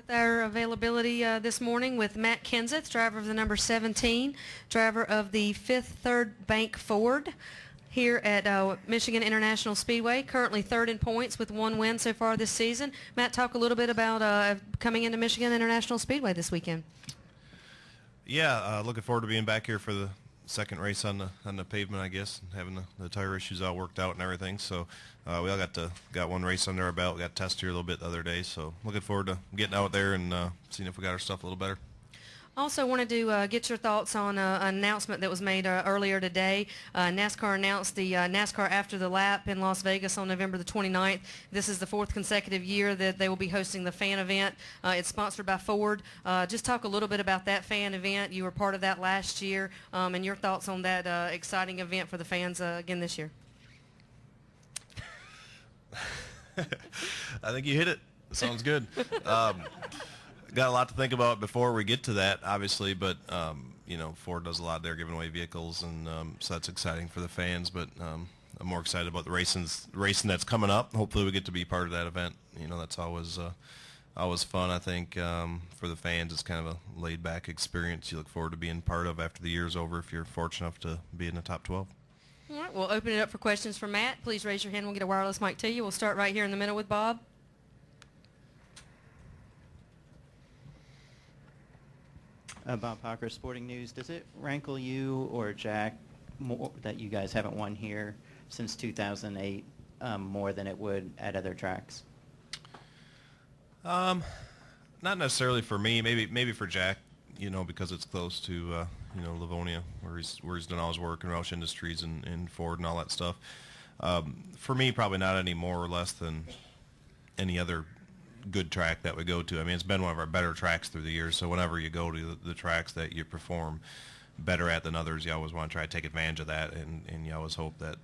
with our availability this morning with Matt Kenseth, driver of the number 17, driver of the 5th Third Bank Ford here at Michigan International Speedway, currently third in points with 1 win so far this season. Matt, talk a little bit about coming into Michigan International Speedway this weekend. Yeah, looking forward to being back here for the second race on the pavement, I guess, and having the tire issues all worked out and everything. So we all got one race under our belt. We got tested here a little bit the other day, so looking forward to getting out there and seeing if we got our stuff a little better. Also wanted to get your thoughts on an announcement that was made earlier today. NASCAR announced the NASCAR After the Lap in Las Vegas on November the 29th. This is the 4th consecutive year that they will be hosting the fan event. It's sponsored by Ford. Just talk a little bit about that fan event. You were part of that last year, and your thoughts on that exciting event for the fans again this year. I think you hit it. Sounds good. Got a lot to think about before we get to that, obviously, but you know, Ford does a lot there, giving away vehicles, and so that's exciting for the fans. But I'm more excited about the racing that's coming up. Hopefully, we get to be part of that event. You know, that's always fun. I think for the fans, it's kind of a laid-back experience. You look forward to being part of after the year's over, if you're fortunate enough to be in the top 12. All right, we'll open it up for questions for Matt. Please raise your hand. We'll get a wireless mic to you. We'll start right here in the middle with Bob. Bob Parker, Sporting News. Does it rankle you or Jack more that you guys haven't won here since 2008 more than it would at other tracks? Not necessarily for me. Maybe for Jack. You know, because it's close to you know, Livonia, where he's done all his work in Roush Industries and Ford and all that stuff. For me, probably not any more or less than any other good track that we go to. I mean, it's been one of our better tracks through the years, so whenever you go to the tracks that you perform better at than others, you always want to try to take advantage of that, and you always hope that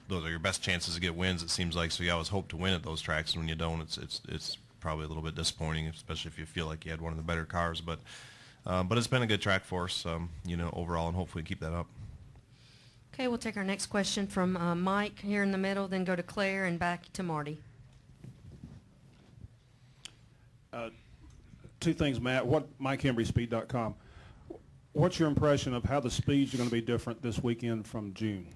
those are your best chances to get wins, it seems like, so you always hope to win at those tracks, and when you don't, it's probably a little bit disappointing, especially if you feel like you had one of the better cars, but it's been a good track for us, you know, overall, and hopefully keep that up. Okay, we'll take our next question from Mike here in the middle, then go to Claire and back to Marty. Two things, Matt. MikeHenryspeed.com. What's your impression of how the speeds are going to be different this weekend from June?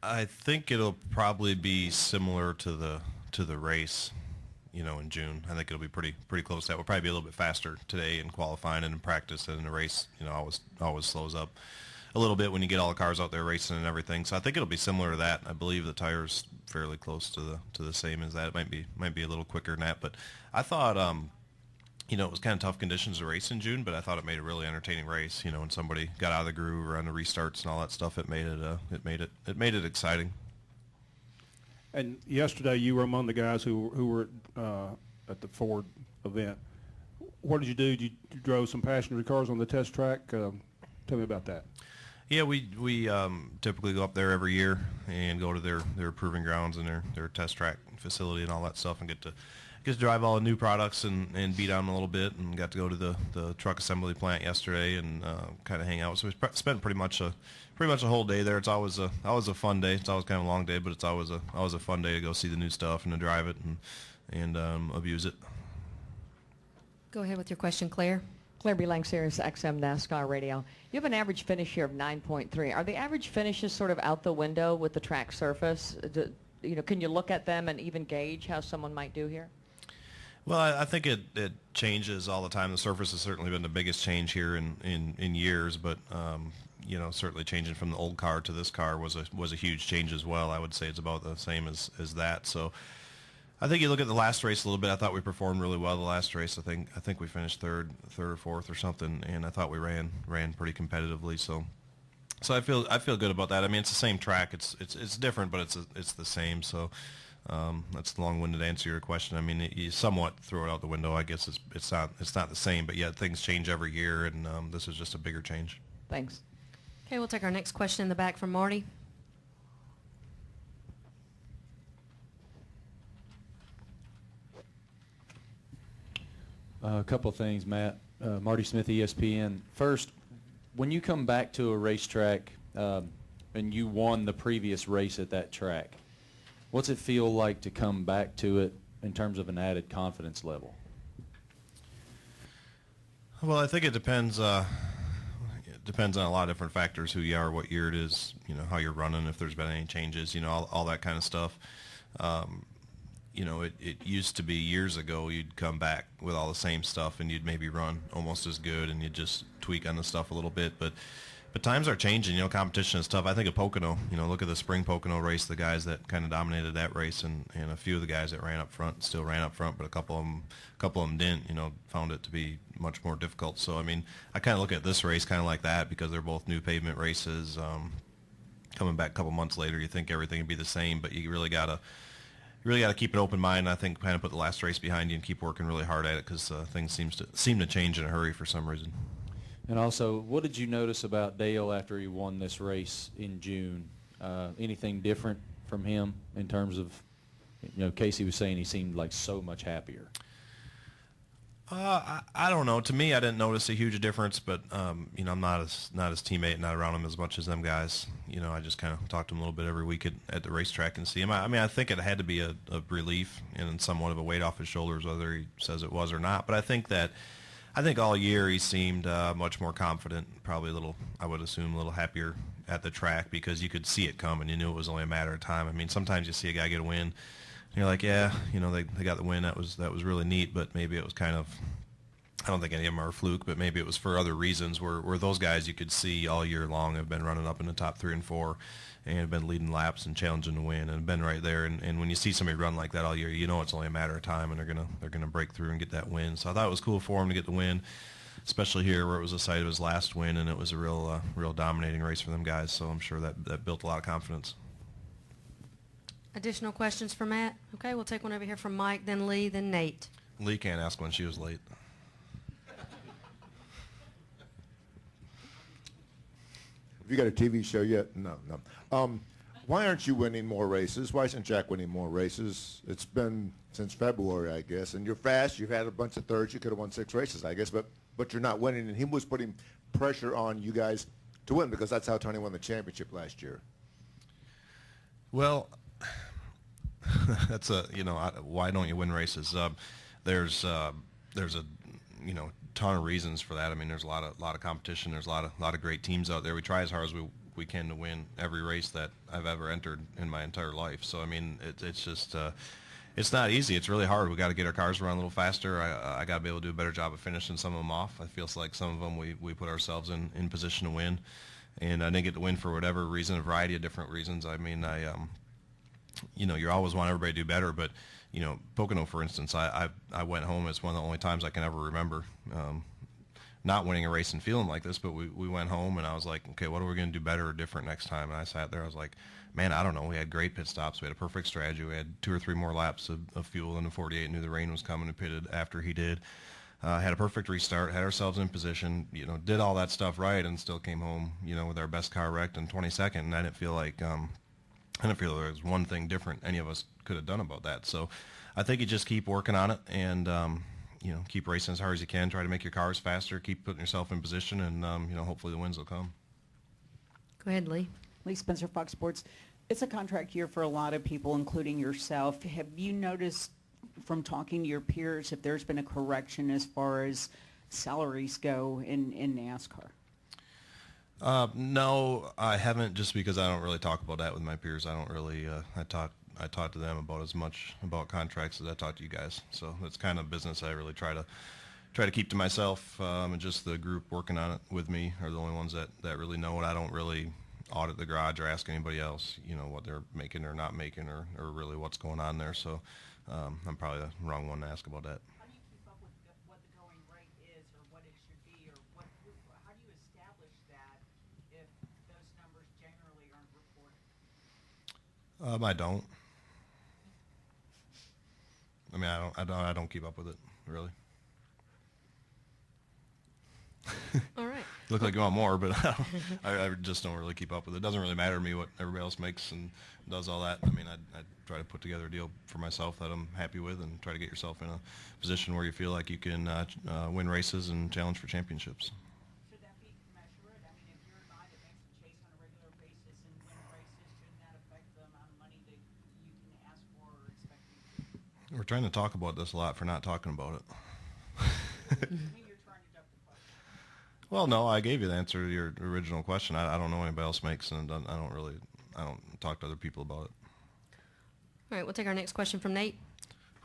I think it'll probably be similar to the race, you know, in June. I think it'll be pretty close to that. We'll probably be a little bit faster today in qualifying and in practice, and in the race, you know, always slows up a little bit when you get all the cars out there racing and everything. So I think it'll be similar to that. I believe the tire's fairly close to the same as that. It might be a little quicker than that, but I thought you know, it was kind of tough conditions to race in June, but I thought it made a really entertaining race. You know, when somebody got out of the groove or on the restarts and all that stuff, it made it exciting. And yesterday you were among the guys who were at the Ford event. What did you do? You drove some passenger cars on the test track. Tell me about that. Yeah, we typically go up there every year and go to their proving grounds and their test track facility and all that stuff, and get to drive all the new products and beat on them a little bit, and got to go to the truck assembly plant yesterday and kind of hang out. So we spent pretty much a whole day there. It's always a fun day. It's always kind of a long day, but it's always a fun day to go see the new stuff and to drive it and abuse it. Go ahead with your question, Claire. Claire B. Lang, Sirius XM NASCAR Radio. You have an average finish here of 9.3. Are the average finishes sort of out the window with the track surface? You know, can you look at them and even gauge how someone might do here? Well, I think it changes all the time. The surface has certainly been the biggest change here in years, but you know, certainly changing from the old car to this car was a huge change as well. I would say it's about the same as that. So I think you look at the last race a little bit. I thought we performed really well the last race. I think we finished third or fourth or something, and I thought we ran pretty competitively. So I feel good about that. I mean, it's the same track. It's different, but it's the same. So that's the long-winded answer to your question. I mean, you somewhat throw it out the window. I guess it's not the same, but yet things change every year, and this is just a bigger change. Thanks. Okay, we'll take our next question in the back from Marty. A couple of things, Matt. Marty Smith, ESPN. First, when you come back to a racetrack and you won the previous race at that track, what's it feel like to come back to it in terms of an added confidence level? Well, I think it depends. It depends on a lot of different factors: who you are, what year it is, how you're running, if there's been any changes, all that kind of stuff. It used to be years ago you'd come back with all the same stuff and you'd maybe run almost as good and you'd just tweak on the stuff a little bit. But times are changing. Competition is tough. I think of Pocono. Look at the spring Pocono race. The guys that kind of dominated that race, and a few of the guys that ran up front still ran up front, but a couple of them didn't. Found it to be much more difficult. So I kind of look at this race kind of like that because they're both new pavement races. Coming back a couple months later, you think everything would be the same, but you really gotta keep an open mind. I think kind of put the last race behind you and keep working really hard at it because things seem to change in a hurry for some reason. And also, what did you notice about Dale after he won this race in June? Anything different from him in terms of, Casey was saying he seemed like so much happier. I don't know. To me, I didn't notice a huge difference, but I'm not his teammate, not around him as much as them guys. I just kind of talk to him a little bit every week at the racetrack and see him. I think it had to be a relief and somewhat of a weight off his shoulders, whether he says it was or not. But I think all year he seemed much more confident, probably I would assume, a little happier at the track because you could see it coming. You knew it was only a matter of time. Sometimes you see a guy get a win, and you're like, yeah, they got the win. That was really neat, but maybe it was kind of, I don't think any of them are a fluke, but maybe it was for other reasons where those guys you could see all year long have been running up in the top 3 and 4 and have been leading laps and challenging to win and have been right there. And when you see somebody run like that all year, it's only a matter of time and they're gonna break through and get that win. So I thought it was cool for him to get the win, especially here where it was the site of his last win and it was a real dominating race for them guys. So I'm sure that built a lot of confidence. Additional questions for Matt? Okay, we'll take one over here from Mike, then Lee, then Nate. Lee can't ask when she was late. Have you got a TV show yet? No. Why aren't you winning more races? Why isn't Jack winning more races? It's been since February, I guess, and you're fast. You've had a bunch of thirds. You could have won 6 races, I guess, but you're not winning, and he was putting pressure on you guys to win because that's how Tony won the championship last year. Well, that's why don't you win races? There's a ton of reasons for that. There's a lot of competition. There's a lot of great teams out there. We try as hard as we can to win every race that I've ever entered in my entire life. So it's just it's not easy. It's really hard. We got to get our cars around a little faster. I got to be able to do a better job of finishing some of them off. I feel like some of them we put ourselves in position to win, and I didn't get to win for whatever reason, a variety of different reasons. You always want everybody to do better, but Pocono, for instance, I went home. It's one of the only times I can ever remember not winning a race and feeling like this, but we went home, and I was like, okay, what are we going to do better or different next time? And I sat there. I was like, man, I don't know. We had great pit stops. We had a perfect strategy. We had 2 or 3 more laps of fuel in the 48, knew the rain was coming and pitted after he did. Had a perfect restart, had ourselves in position, did all that stuff right and still came home, with our best car wrecked in 22nd, and I didn't feel like there was one thing different any of us could have done about that. So I think you just keep working on it and, keep racing as hard as you can, try to make your cars faster, keep putting yourself in position, and, hopefully the wins will come. Go ahead, Lee. Lee Spencer, Fox Sports. It's a contract year for a lot of people, including yourself. Have you noticed from talking to your peers if there's been a correction as far as salaries go in NASCAR? No, I haven't, just because I don't really talk about that with my peers. I don't really, I talk to them about as much about contracts as I talk to you guys. So it's kind of business I really try to keep to myself, and just the group working on it with me are the only ones that really know it. I don't really audit the garage or ask anybody else, what they're making or not making or really what's going on there. So I'm probably the wrong one to ask about that. How do you keep up with what the going rate is or what it should be, or how do you establish that if those numbers generally aren't reported? I don't. I don't keep up with it, really. All right. Look like you want more, but I just don't really keep up with it. It doesn't really matter to me what everybody else makes and does all that. I try to put together a deal for myself that I'm happy with and try to get yourself in a position where you feel like you can win races and challenge for championships. Should that be commensurate? If you're a guy that makes the chase on a regular basis and win races, shouldn't that affect the amount of money that you can ask for or expect you to? We're trying to talk about this a lot for not talking about it. I mean, you're trying to duck the question. Well, no, I gave you the answer to your original question. I don't know anybody else makes, and I don't talk to other people about it. All right, we'll take our next question from Nate.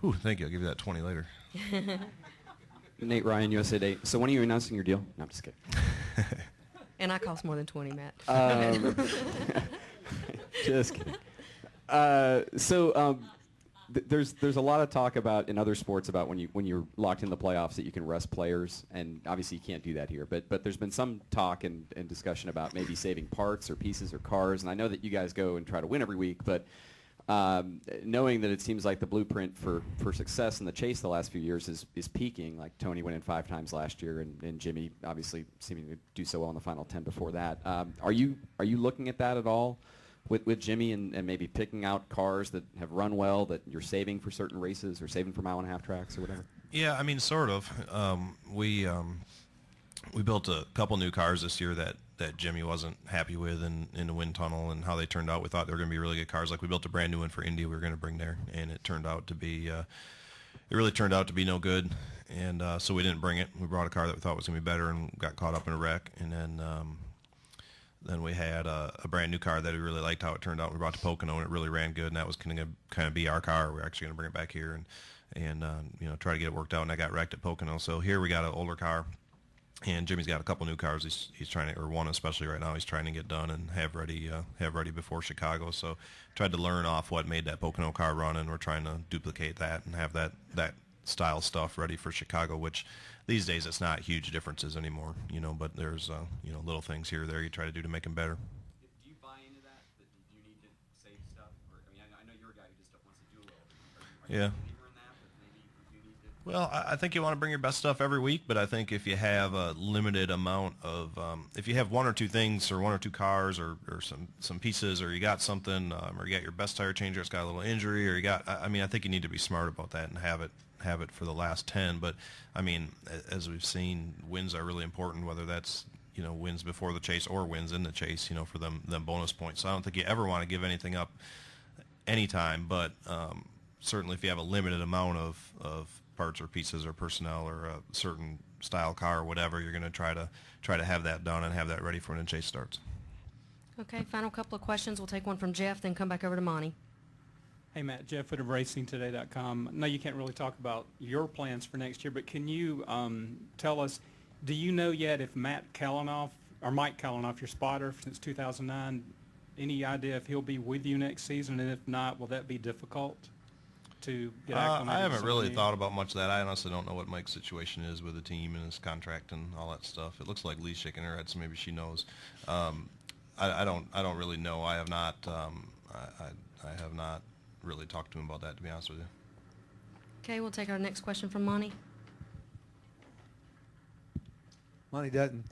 Whew, thank you. I'll give you that 20 later. Nate Ryan, USA Today. So when are you announcing your deal? No, I'm just kidding. And I cost more than 20, Matt. Just kidding. There's a lot of talk about in other sports about when you're locked in the playoffs that you can rest players, and obviously you can't do that here. But there's been some talk and discussion about maybe saving parts or pieces or cars, and I know that you guys go and try to win every week, but knowing that it seems like the blueprint for success in the chase the last few years is peaking, like Tony went in 5 times last year, and Jimmy obviously seeming to do so well in the final 10 before that. Are you looking at that at all with Jimmy and maybe picking out cars that have run well that you're saving for certain races or saving for mile-and-a-half tracks or whatever? Yeah, I mean, sort of. We built a couple new cars this year that Jimmy wasn't happy with in the wind tunnel and how they turned out. We thought they were going to be really good cars. Like we built a brand new one for Indy we were going to bring there, and it turned out to be it really turned out to be no good, and so we didn't bring it. We brought a car that we thought was going to be better and got caught up in a wreck, and then we had a brand new car that we really liked how it turned out. We brought to Pocono, and it really ran good, and that was going to kind of be our car. We're actually going to bring it back here and try to get it worked out, and I got wrecked at Pocono. So here we got an older car. And Jimmy's got a couple new cars. He's trying to, or one especially right now, he's trying to get done and have ready before Chicago. So tried to learn off what made that Pocono car run, and we're trying to duplicate that and have that style stuff ready for Chicago. Which these days it's not huge differences anymore, but there's little things here or there you try to do to make them better. Do you buy into that you need to save stuff? I know you're a guy who just wants to do well. Yeah. Well, I think you want to bring your best stuff every week, but I think if you have a limited amount of, if you have one or two things or one or two cars or some pieces, or you got something, or you got your best tire changer, it's got a little injury, or I think you need to be smart about that and have it for the last 10. But I mean, as we've seen, wins are really important, whether that's wins before the chase or wins in the chase, for them bonus points. So I don't think you ever want to give anything up anytime, but certainly if you have a limited amount of parts or pieces or personnel or a certain style car or whatever, you're going to try to have that done and have that ready for when the chase starts. Okay, final couple of questions. We'll take one from Jeff, then come back over to Monty. Hey, Matt, Jeff at RacingToday.com. No, you can't really talk about your plans for next year, but can you tell us, do you know yet if Mike Kalanoff, your spotter since 2009, any idea if he'll be with you next season? And if not, will that be difficult to get acclimated? I haven't really thought about much of that. I honestly don't know what Mike's situation is with the team and his contract and all that stuff. It looks like Lee's shaking her head, so maybe she knows. I don't really know. I have not. I have not really talked to him about that, to be honest with you. Okay, we'll take our next question from Monty. Monty Dutton.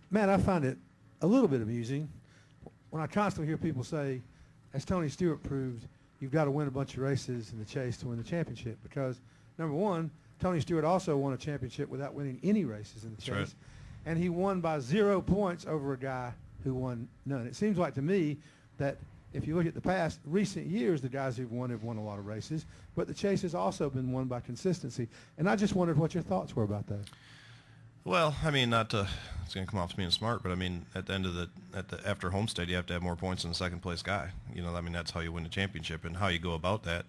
Matt, I find it a little bit amusing when I constantly hear people say, as Tony Stewart proved, you've got to win a bunch of races in the chase to win the championship, because, number one, Tony Stewart also won a championship without winning any races in the chase. Right. And he won by 0 points over a guy who won none. It seems like to me that if you look at the past, recent years, the guys who've won have won a lot of races, but the chase has also been won by consistency. And I just wondered what your thoughts were about that. Well, I mean, it's going to come off as being smart, but I mean, at the end of after Homestead, you have to have more points than the second place guy. I mean, that's how you win the championship, and how you go about that,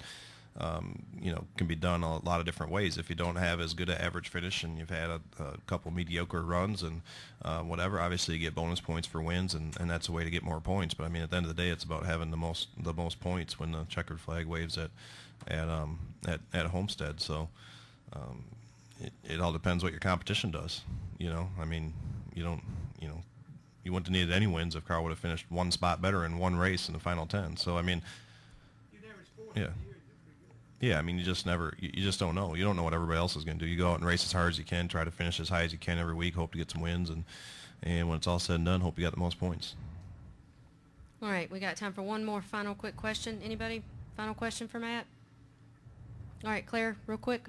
can be done a lot of different ways. If you don't have as good an average finish and you've had a couple mediocre runs and whatever, obviously you get bonus points for wins, and that's a way to get more points. But I mean, at the end of the day, it's about having the most points when the checkered flag waves at Homestead. So. It all depends what your competition does. I mean, you wouldn't have needed any wins if Carl would have finished one spot better in one race in the final 10. So I mean, yeah. I mean, you just don't know. You don't know what everybody else is going to do. You go out and race as hard as you can, try to finish as high as you can every week, hope to get some wins, and when it's all said and done, hope you got the most points. All right, we got time for one more final quick question. Anybody? Final question for Matt? All right, Claire, real quick.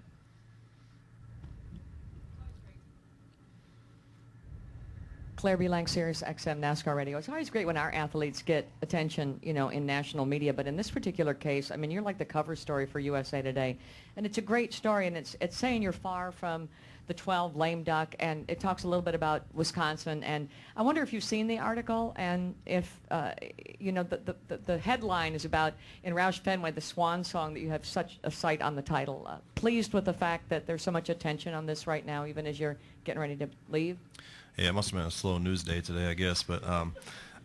Claire B. Lang, Sirius XM NASCAR Radio. It's always great when our athletes get attention, in national media. But in this particular case, I mean, you're like the cover story for USA Today, and it's a great story. And it's saying you're far from the 12 lame duck, and it talks a little bit about Wisconsin. And I wonder if you've seen the article, and if the headline is about in Roush Fenway, the swan song, that you have such a sight on the title. Pleased with the fact that there's so much attention on this right now, even as you're getting ready to leave? Yeah, it must have been a slow news day today, I guess. But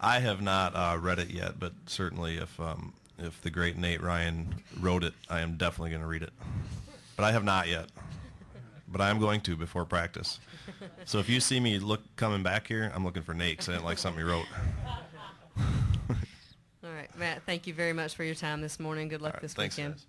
I have not read it yet. But certainly, if the great Nate Ryan wrote it, I am definitely going to read it. But I have not yet. But I am going to before practice. So if you see me coming back here, I'm looking for Nate because I didn't like something he wrote. All right, Matt, thank you very much for your time this morning. Good luck this Thanks, weekend. guys.